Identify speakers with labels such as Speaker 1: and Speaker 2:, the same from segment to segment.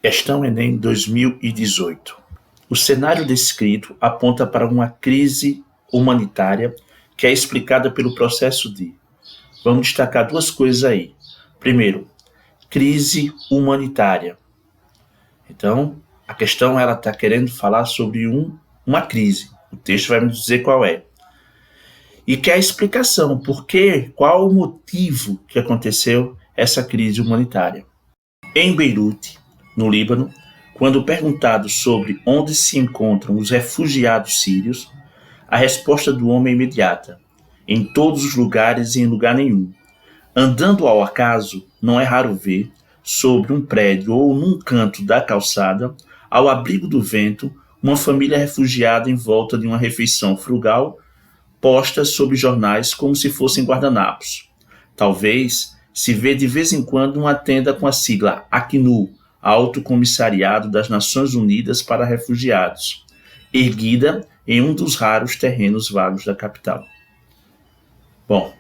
Speaker 1: Questão Enem 2018. O cenário descrito aponta para uma crise humanitária que é explicada pelo processo de... Vamos destacar duas coisas aí. Primeiro, crise humanitária. Então, a questão ela está querendo falar sobre uma crise. O texto vai me dizer qual é. E quer a explicação, qual o motivo que aconteceu essa crise humanitária. Em Beirute, no Líbano, quando perguntado sobre onde se encontram os refugiados sírios, a resposta do homem é imediata: em todos os lugares e em lugar nenhum. Andando ao acaso, não é raro ver, sobre um prédio ou num canto da calçada, ao abrigo do vento, uma família refugiada em volta de uma refeição frugal, posta sob jornais como se fossem guardanapos. Talvez se vê de vez em quando uma tenda com a sigla ACNUR, Alto Comissariado das Nações Unidas para Refugiados, erguida em um dos raros terrenos vagos da capital. Bom,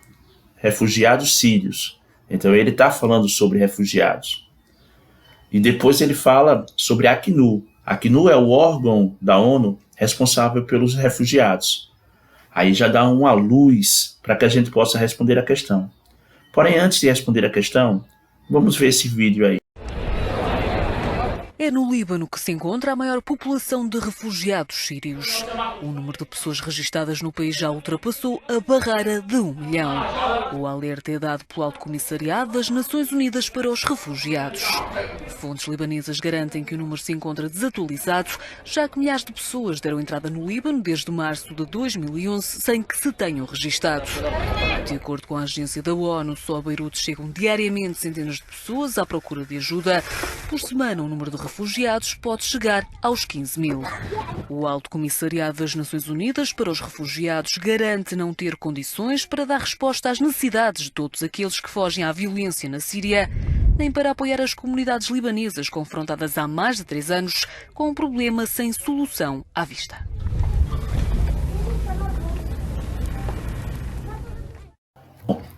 Speaker 1: refugiados sírios. Então ele está falando sobre refugiados. E depois ele fala sobre a ACNUR. A ACNUR é o órgão da ONU responsável pelos refugiados. Aí já dá uma luz para que a gente possa responder a questão. Porém, antes de responder a questão, vamos ver esse vídeo aí.
Speaker 2: É no Líbano que se encontra a maior população de refugiados sírios. O número de pessoas registadas no país já ultrapassou a barreira de 1 milhão. O alerta é dado pelo Alto Comissariado das Nações Unidas para os Refugiados. Fontes libanesas garantem que o número se encontra desatualizado, já que milhares de pessoas deram entrada no Líbano desde março de 2011 sem que se tenham registado. De acordo com a agência da ONU, só a Beirute chegam diariamente centenas de pessoas à procura de ajuda. Por semana, o número de refugiados pode chegar aos 15 mil. O Alto Comissariado das Nações Unidas para os Refugiados garante não ter condições para dar resposta às necessidades de todos aqueles que fogem à violência na Síria, nem para apoiar as comunidades libanesas confrontadas há mais de 3 anos com um problema sem solução à vista.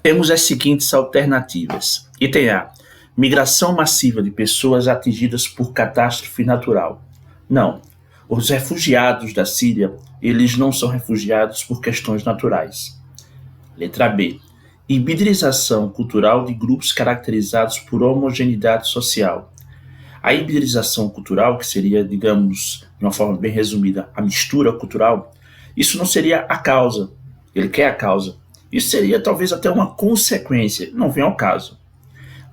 Speaker 1: Temos as seguintes alternativas. Item A. Migração massiva de pessoas atingidas por catástrofe natural. Não. Os refugiados da Síria, eles não são refugiados por questões naturais. Letra B. Hibridização cultural de grupos caracterizados por homogeneidade social. A hibridização cultural, que seria, digamos, de uma forma bem resumida, a mistura cultural, isso não seria a causa. Ele quer a causa. Isso seria talvez até uma consequência, não vem ao caso.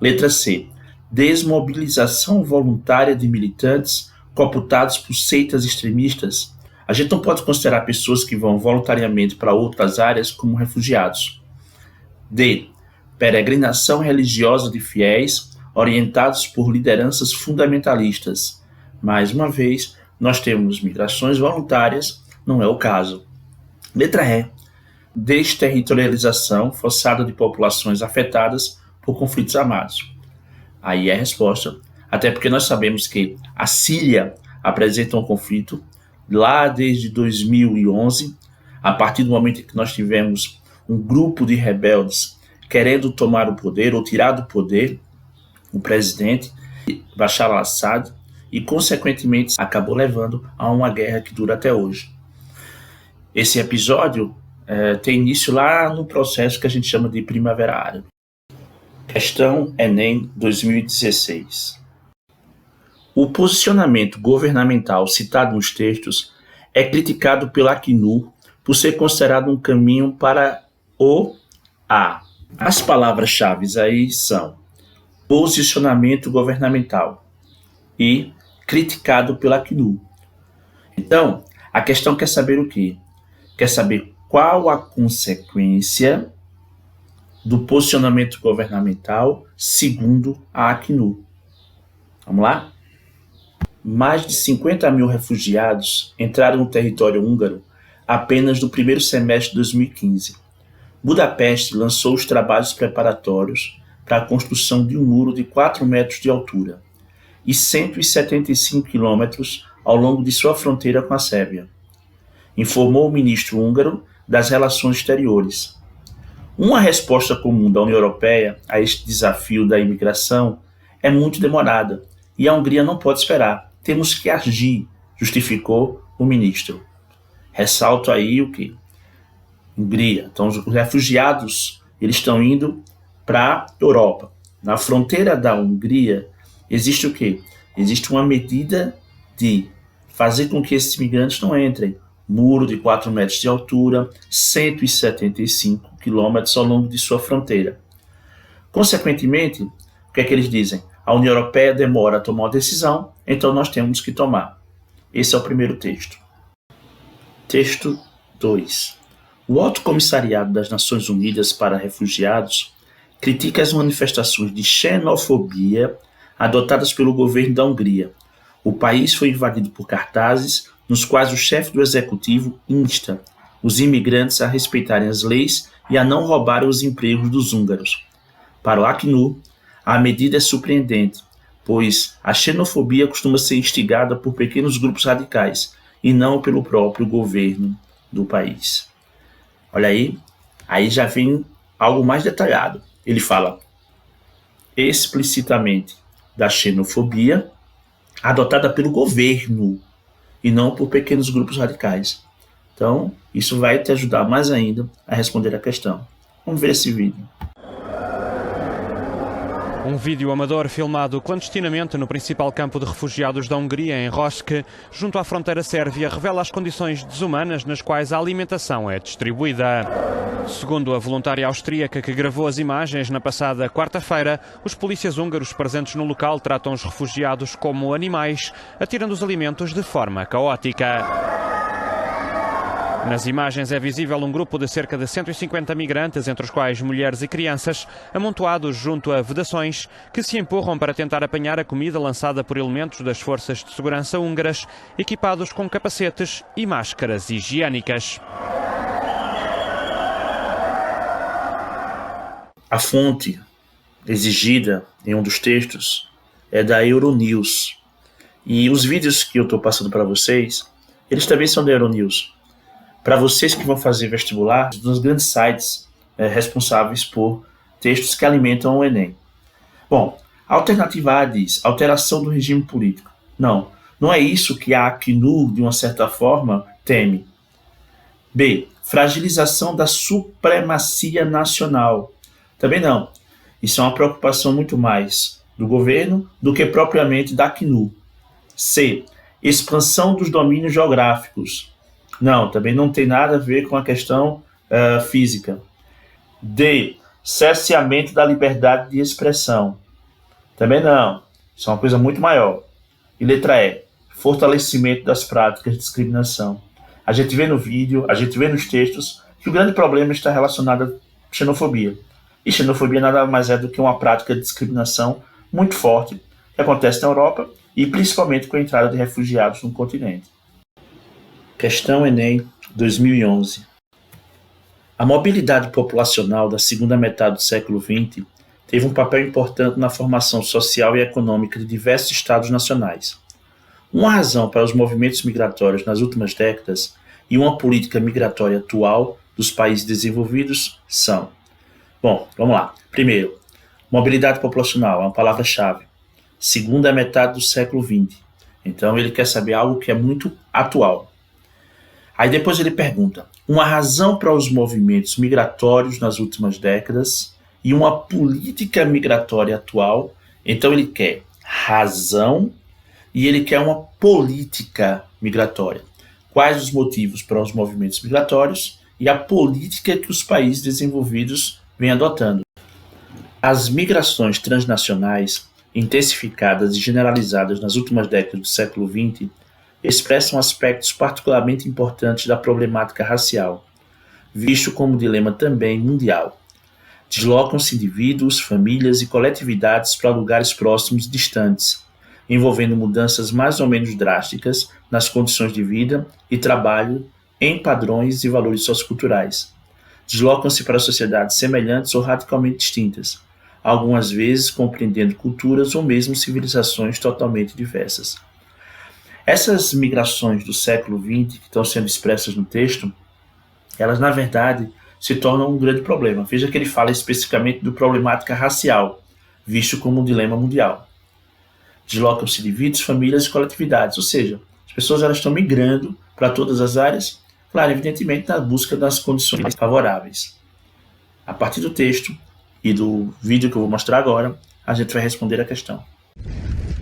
Speaker 1: Letra C. Desmobilização voluntária de militantes cooptados por seitas extremistas. A gente não pode considerar pessoas que vão voluntariamente para outras áreas como refugiados. D. Peregrinação religiosa de fiéis orientados por lideranças fundamentalistas. Mais uma vez, nós temos migrações voluntárias, não é o caso. Letra E. Desterritorialização forçada de populações afetadas por conflitos armados. Aí é a resposta, até porque nós sabemos que a Síria apresenta um conflito lá desde 2011, a partir do momento em que nós tivemos um grupo de rebeldes querendo tomar o poder ou tirar do poder o presidente Bashar al-Assad e, consequentemente, acabou levando a uma guerra que dura até hoje. Esse episódio tem início lá no processo que a gente chama de Primavera Árabe. Questão Enem 2016. O posicionamento governamental citado nos textos é criticado pela ACNUR por ser considerado um caminho para o A. As palavras-chave aí são posicionamento governamental e criticado pela ACNUR. Então, a questão quer saber o quê? Quer saber qual a consequência do posicionamento governamental segundo a ACNUR. Vamos lá? Mais de 50 mil refugiados entraram no território húngaro apenas no primeiro semestre de 2015. Budapeste lançou os trabalhos preparatórios para a construção de um muro de 4 metros de altura e 175 quilômetros ao longo de sua fronteira com a Sérvia, informou o ministro húngaro das Relações Exteriores. Uma resposta comum da União Europeia a este desafio da imigração é muito demorada e a Hungria não pode esperar. Temos que agir, justificou o ministro. Ressalto aí o que? Hungria. Então, os refugiados eles estão indo para a Europa. Na fronteira da Hungria, existe o quê? Existe uma medida de fazer com que esses imigrantes não entrem. Muro de 4 metros de altura, 175 quilômetros ao longo de sua fronteira. Consequentemente, o que é que eles dizem? A União Europeia demora a tomar uma decisão, então nós temos que tomar. Esse é o primeiro texto. Texto 2. O Alto Comissariado das Nações Unidas para Refugiados critica as manifestações de xenofobia adotadas pelo governo da Hungria. O país foi invadido por cartazes nos quais o chefe do executivo insta os imigrantes a respeitarem as leis e a não roubarem os empregos dos húngaros. Para o Acnur, a medida é surpreendente, pois a xenofobia costuma ser instigada por pequenos grupos radicais e não pelo próprio governo do país. Olha aí já vem algo mais detalhado. Ele fala explicitamente da xenofobia adotada pelo governo e não por pequenos grupos radicais. Então, isso vai te ajudar mais ainda a responder a questão. Vamos ver esse vídeo.
Speaker 3: Um vídeo amador filmado clandestinamente no principal campo de refugiados da Hungria, em Roske, junto à fronteira sérvia, revela as condições desumanas nas quais a alimentação é distribuída. Segundo a voluntária austríaca que gravou as imagens na passada quarta-feira, os polícias húngaros presentes no local tratam os refugiados como animais, atirando os alimentos de forma caótica. Nas imagens é visível um grupo de cerca de 150 migrantes, entre os quais mulheres e crianças, amontoados junto a vedações, que se empurram para tentar apanhar a comida lançada por elementos das forças de segurança húngaras, equipados com capacetes e máscaras higiênicas.
Speaker 1: A fonte exigida em um dos textos é da Euronews. E os vídeos que eu estou passando para vocês, eles também são da Euronews. Para vocês que vão fazer vestibular, dos grandes sites responsáveis por textos que alimentam o Enem. Bom, a alternativa A diz alteração do regime político. Não é isso que a Acnur, de uma certa forma, teme. B, fragilização da supremacia nacional. Também não. Isso é uma preocupação muito mais do governo do que propriamente da Acnur. C, expansão dos domínios geográficos. Não, também não tem nada a ver com a questão física. D, cerceamento da liberdade de expressão. Também não. Isso é uma coisa muito maior. E letra E, fortalecimento das práticas de discriminação. A gente vê no vídeo, a gente vê nos textos que o grande problema está relacionado à xenofobia. E xenofobia nada mais é do que uma prática de discriminação muito forte que acontece na Europa e principalmente com a entrada de refugiados no continente. Questão Enem 2011. A mobilidade populacional da segunda metade do século XX teve um papel importante na formação social e econômica de diversos estados nacionais. Uma razão para os movimentos migratórios nas últimas décadas e uma política migratória atual dos países desenvolvidos são... Bom, vamos lá. Primeiro, mobilidade populacional é uma palavra-chave. Segunda metade do século XX. Então ele quer saber algo que é muito atual. Aí depois ele pergunta, uma razão para os movimentos migratórios nas últimas décadas e uma política migratória atual. Então ele quer razão e ele quer uma política migratória. Quais os motivos para os movimentos migratórios e a política que os países desenvolvidos vêm adotando. As migrações transnacionais, intensificadas e generalizadas nas últimas décadas do século XX, expressam aspectos particularmente importantes da problemática racial, visto como dilema também mundial. Deslocam-se indivíduos, famílias e coletividades para lugares próximos e distantes, envolvendo mudanças mais ou menos drásticas nas condições de vida e trabalho em padrões e valores socioculturais. Deslocam-se para sociedades semelhantes ou radicalmente distintas, algumas vezes compreendendo culturas ou mesmo civilizações totalmente diversas. Essas migrações do século XX que estão sendo expressas no texto, elas na verdade se tornam um grande problema. Veja que ele fala especificamente do problemática racial, visto como um dilema mundial. deslocam-se indivíduos, famílias e coletividades, ou seja, as pessoas elas estão migrando para todas as áreas, claro, evidentemente na busca das condições mais favoráveis. A partir do texto e do vídeo que eu vou mostrar agora, a gente vai responder a questão.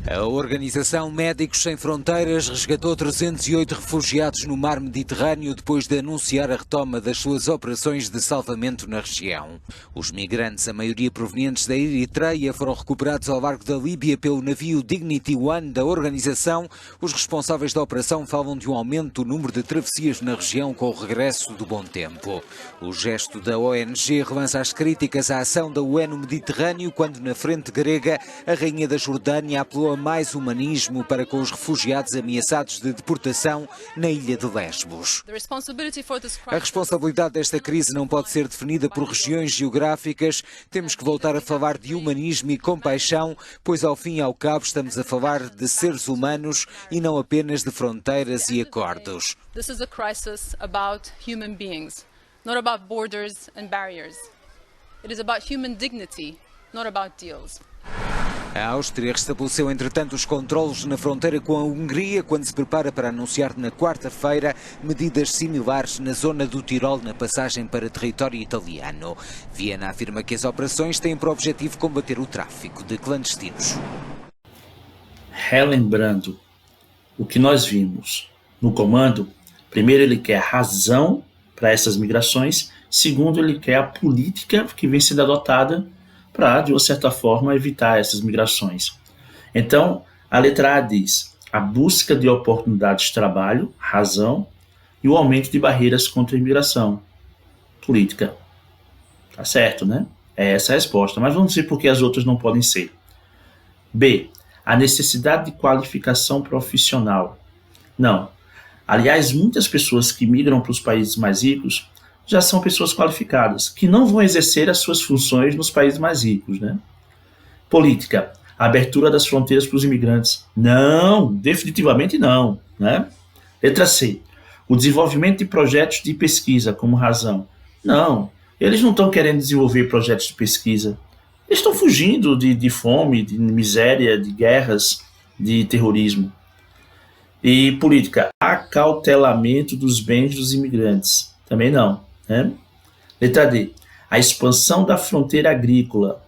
Speaker 4: A Organização Médicos Sem Fronteiras resgatou 308 refugiados no mar Mediterrâneo depois de anunciar a retoma das suas operações de salvamento na região. Os migrantes, a maioria provenientes da Eritreia, foram recuperados ao largo da Líbia pelo navio Dignity One da organização. Os responsáveis da operação falam de um aumento do número de travessias na região com o regresso do bom tempo. O gesto da ONG relança as críticas à ação da UN no Mediterrâneo quando, na frente grega, a rainha da Jordânia apelou a mais humanismo para com os refugiados ameaçados de deportação na ilha de Lesbos. A responsabilidade desta crise não pode ser definida por regiões geográficas. Temos que voltar a falar de humanismo e compaixão, pois ao fim e ao cabo estamos a falar de seres humanos e não apenas de fronteiras e acordos.
Speaker 5: This is a crisis about human beings, not about borders and barriers. It is about human dignity, not about deals.
Speaker 4: A Áustria restabeleceu, entretanto, os controlos na fronteira com a Hungria quando se prepara para anunciar na quarta-feira medidas similares na zona do Tirol na passagem para território italiano. Viena afirma que as operações têm por objetivo combater o tráfico de clandestinos.
Speaker 1: Relembrando o que nós vimos no comando, primeiro ele quer razão para essas migrações, segundo ele quer a política que vem sendo adotada para, de uma certa forma, evitar essas migrações. Então, a letra A diz a busca de oportunidades de trabalho, razão, e o aumento de barreiras contra a imigração, política. Tá certo, né? É essa a resposta, mas vamos ver por que as outras não podem ser. B, a necessidade de qualificação profissional. Não. Aliás, muitas pessoas que migram para os países mais ricos já são pessoas qualificadas, que não vão exercer as suas funções nos países mais ricos, né? Política, a abertura das fronteiras para os imigrantes. Não, definitivamente não, né? Letra C, o desenvolvimento de projetos de pesquisa como razão. Não, eles não estão querendo desenvolver projetos de pesquisa. Eles estão fugindo de fome, de miséria, de guerras, de terrorismo. E política, acautelamento dos bens dos imigrantes. Também não. Né? Letra D, a expansão da fronteira agrícola.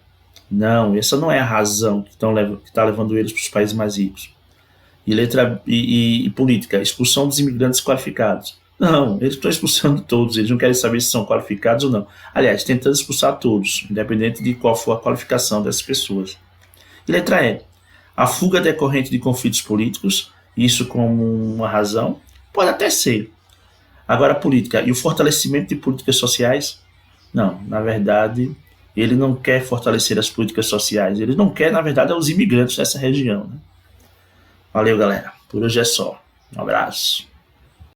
Speaker 1: Não, essa não é a razão que está levando eles para os países mais ricos. E política, expulsão dos imigrantes qualificados. Não, eles estão expulsando todos, eles não querem saber se são qualificados ou não. Aliás, tentando expulsar todos, independente de qual for a qualificação dessas pessoas. E letra E, a fuga decorrente de conflitos políticos, isso como uma razão, pode até ser. Agora, política e o fortalecimento de políticas sociais? Não, na verdade, ele não quer fortalecer as políticas sociais, ele não quer, na verdade, os imigrantes dessa região. Né? Valeu, galera. Por hoje é só. Um abraço.